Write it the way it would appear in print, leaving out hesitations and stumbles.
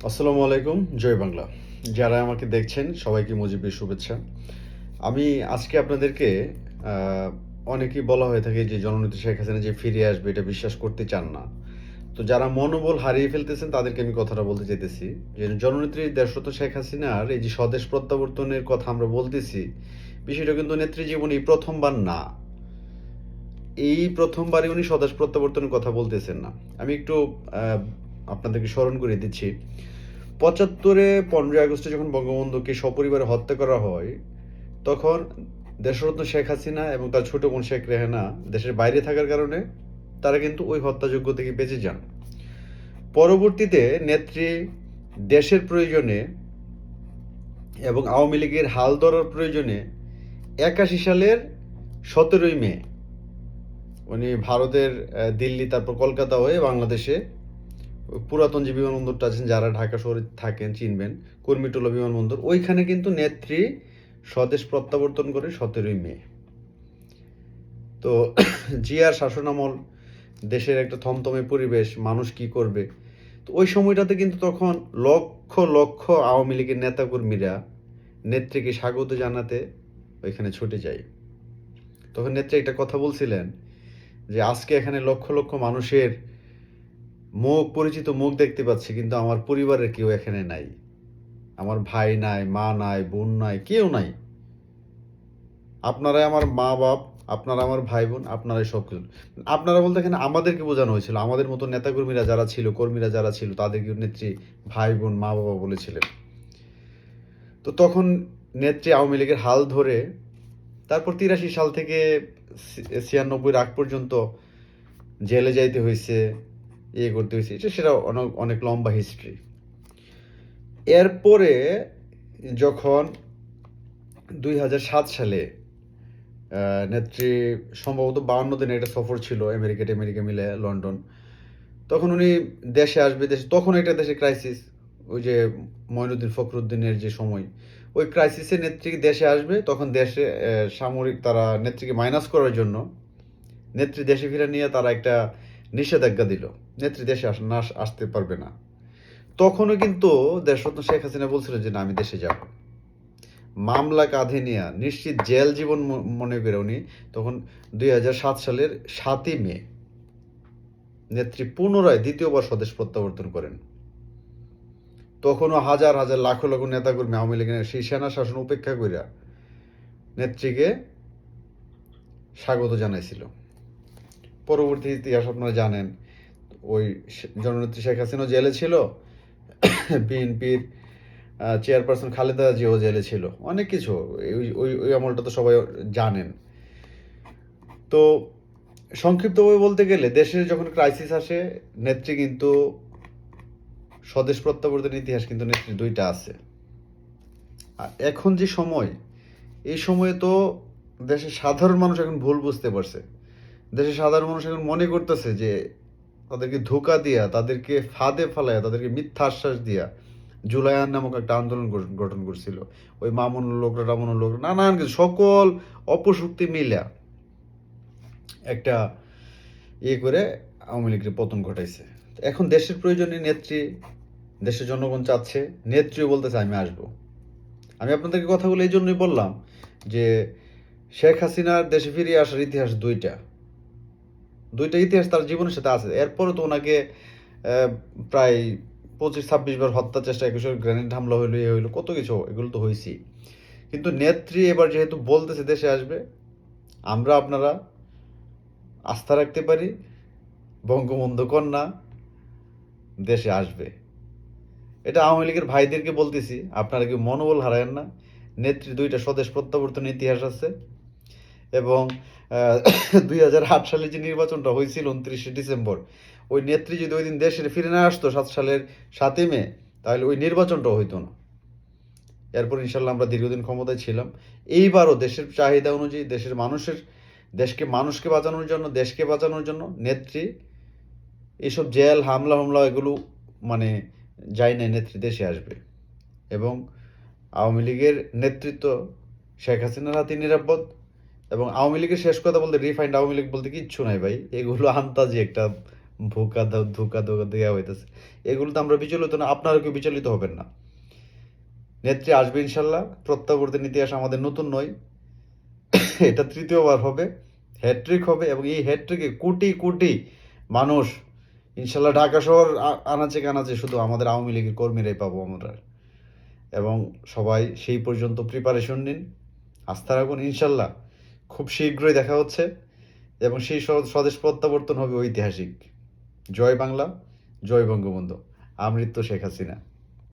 আসসালামু আলাইকুম, জয় বাংলা। যারা আমাকে দেখছেন সবাইকে মুজিবের শুভেচ্ছা। আমি আজকে আপনাদেরকে আহ, অনেকেই বলা হয়ে থাকে যে জননেত্রী শেখ হাসিনা যে ফিরে আসবে এটা বিশ্বাস করতে চান না। তো যারা মনোবল হারিয়ে ফেলতেছেন তাদেরকে আমি কথাটা বলতে চাইতেছি যে জননেত্রী দেশরত শেখ হাসিনার এই যে স্বদেশ প্রত্যাবর্তনের কথা আমরা বলতেছি, বিষয়টা কিন্তু নেত্রী জীবনে এই প্রথমবার না। এই প্রথমবারই উনি স্বদেশ প্রত্যাবর্তনের কথা বলতেছেন না। আমি একটু আহ, আপনাদেরকে স্মরণ করে দিচ্ছি। ৭৫-এ 15ই আগস্টে যখন বঙ্গবন্ধুকে সপরিবারে হত্যা করা হয়, তখন দেশরত্ন শেখ হাসিনা এবং তার ছোট বোন শেখ রেহানা দেশের বাইরে থাকার কারণে তারা কিন্তু ওই হত্যাযজ্ঞ থেকে বেঁচে যান। পরবর্তীতে নেত্রী দেশের প্রয়োজনে এবং আওয়ামী লীগের হাল ধরার প্রয়োজনে ৮১ সালের ১৭ই মে উনি ভারতের দিল্লি তারপর কলকাতা হয়ে বাংলাদেশে পুরাতন যে বিমানবন্দরটা আছেন, যারা ঢাকা শহরে থাকেন চিনবেন, কর্মীটোলা বিমানবন্দর, ওইখানে কিন্তু নেত্রী স্বদেশ প্রত্যাবর্তন করে ১৭ই মে। তো জিয়ার শাসনামল, দেশের একটা থমথমে পরিবেশ, মানুষ কি করবে। তো ওই সময়টাতে কিন্তু তখন লক্ষ লক্ষ আওয়ামী লীগের নেতাকর্মীরা নেত্রীকে স্বাগত জানাতে ওইখানে ছুটে যায়। তখন নেত্রী একটা কথা বলছিলেন যে আজকে এখানে লক্ষ লক্ষ মানুষের মুখ, পরিচিত মুখ দেখতে পাচ্ছি, কিন্তু আমার পরিবারের কেউ এখানে নাই। আমার ভাই নাই, মা নাই, বোন নাই, কেউ নাই। আপনারাই আমার মা বাপ, আপনারা আমার ভাই বোন, আপনারাই সব কিছু। আপনারা বলতে এখানে আমাদেরকে বোঝানো হয়েছিল, আমাদের মতো নেতাকর্মীরা যারা ছিল, কর্মীরা যারা ছিল, তাদেরকে নেত্রী ভাই বোন, মা বাবা বলেছিলেন। তো তখন নেত্রী আওয়ামী লীগের হাল ধরে তারপর ৮৩ সাল থেকে ৯৬-এর আগ পর্যন্ত জেলে যাইতে হয়েছে, ইয়ে করতে হয়েছে, সেটা অনেক অনেক লম্বা হিস্ট্রি। এরপরে যখন ২০০৭ সালে নেত্রী সম্ভবত ৫২ দিনের একটা সফর ছিল, আমেরিকা মিলে লন্ডন, তখন উনি দেশে আসবে। তখন একটা দেশে ক্রাইসিস, ওই যে মঈনুদ্দিন ফখরুদ্দিনের যে সময়, ওই ক্রাইসিসে নেত্রী দেশে আসবে। তখন দেশে সামরিক তারা নেত্রীকে মাইনাস করার জন্য নেত্রী দেশে ফিরে নিয়ে তারা একটা নিষেধাজ্ঞা দিল, নেত্রী দেশে আসতে পারবে না। তখনও কিন্তু দেশরত্ন শেখ হাসিনা বলছিল যে না, আমি দেশে যাব। মামলা কাঁধে নিয়ে নিশ্চিত জেল জীবন মনে করে উনি তখন ২০০৭ সালের ৭ই মে নেত্রী পুনরায় দ্বিতীয়বার স্বদেশ প্রত্যাবর্তন করেন। তখনও হাজার হাজার লাখো লাখো নেতাকর্মী আওয়ামী লীগের সেই সেনা শাসন উপেক্ষা করিয়া নেত্রীকে স্বাগত জানাইছিল। পরবর্তী ইতিহাস আপনারা জানেন, ওই জননেত্রী শেখ হাসিনাও জেলে ছিল, বিএনপির চেয়ারপারসন খালেদা জিয়াও জেলে ছিল, অনেক কিছু। ওই ওই ওই আমলটা তো সবাই জানেন। তো সংক্ষিপ্তভাবে বলতে গেলে দেশের যখন ক্রাইসিস আসে, নেত্রী কিন্তু স্বদেশ প্রত্যাবর্তনের ইতিহাস কিন্তু নেত্রী দুইটা আছে। আর এখন যে সময়, এই সময়ে তো দেশের সাধারণ মানুষ এখন ভুল বুঝতে পারছে। দেশের সাধারণ মানুষ এখন মনে করতেছে যে তাদেরকে ধোঁকা দিয়া, তাদেরকে ফাঁদে ফালাইয়া, তাদেরকে মিথ্যা আশ্বাস দিয়া জুলাইয়ান নামক একটা আন্দোলন গঠন করছিল। ওই মামুনুল লোকরা, টামুনুল লোকরা, নানান কিছু সকল অপশক্তি মিলা একটা ইয়ে করে আওয়ামী লীগের পতন ঘটাইছে। এখন দেশের প্রয়োজনে নেত্রী, দেশের জনগণ চাচ্ছে, নেত্রী বলতেছে আমি আসবো। আমি আপনাদেরকে কথাগুলো এই জন্যই বললাম যে শেখ হাসিনার দেশে ফিরে আসার ইতিহাস দুইটা, দুইটা ইতিহাস তার জীবনের সাথে আছে। এরপরে তো ওনাকে প্রায় ২৫-২৬ বার হত্যা চেষ্টা, ২১ গ্রেনেড হামলা হইলো, এ হইলো, কত কিছু, এগুলো তো হয়েছি। কিন্তু নেত্রী এবার যেহেতু বলতেছে দেশে আসবে, আমরা আপনারা আস্থা রাখতে পারি বঙ্গবন্ধু কন্যা দেশে আসবে। এটা আওয়ামী লীগের ভাইদেরকে বলতেছি, আপনারা কি মনোবল হারায়েন না। নেত্রী দুইটা স্বদেশ প্রত্যাবর্তনের ইতিহাস আছে। এবং ২০০৮ সালে যে নির্বাচনটা হয়েছিল ২৯শে ডিসেম্বর, ওই নেত্রী যদি ওই দিন দেশে ফিরে না আসতো ৭ সালের ৭ই মে, তাহলে ওই নির্বাচনটাও হইতো না। এরপর ইনশাল্লাহ আমরা দীর্ঘদিন ক্ষমতায় ছিলাম। এইবারও দেশের চাহিদা অনুযায়ী, দেশের মানুষের, মানুষকে বাঁচানোর জন্য, দেশকে বাঁচানোর জন্য নেত্রী এইসব জেল হামলা এগুলো মানে যাই নাই, নেত্রী দেশে আসবে। এবং আওয়ামী লীগের নেতৃত্ব শেখ হাসিনার হাতে নিরাপদ। এবং আওয়ামী লীগের শেষ কথা বলতে, রিফাইন্ড আওয়ামী লীগ বলতে কিচ্ছু নাই ভাই, এগুলো আন্তাজি একটা ধোকা দেওয়া হইতেছে। এগুলোতে আমরা বিচলিত না, আপনারা কেউ বিচলিত হবেন না। নেত্রী আসবে ইনশাল্লাহ। প্রত্যাবর্তন ইতিহাস আমাদের নতুন নয়, এটা তৃতীয়বার হবে, হ্যাট্রিক হবে, এবং এই হ্যাট্রিকে কোটি কোটি মানুষ ইনশাল্লাহ, ঢাকা শহর আনাচে কানাচে শুধু আমাদের আওয়ামী লীগের কর্মীরাই পাবো আমরা। এবং সবাই সেই পর্যন্ত প্রিপারেশন নিন, আস্থা রাখুন, ইনশাল্লাহ খুব শীঘ্রই দেখা হচ্ছে, এবং সেই স্বদেশ প্রত্যাবর্তন হবে ঐতিহাসিক। জয় বাংলা, জয় বঙ্গবন্ধু, আমৃত্যু শেখ হাসিনা।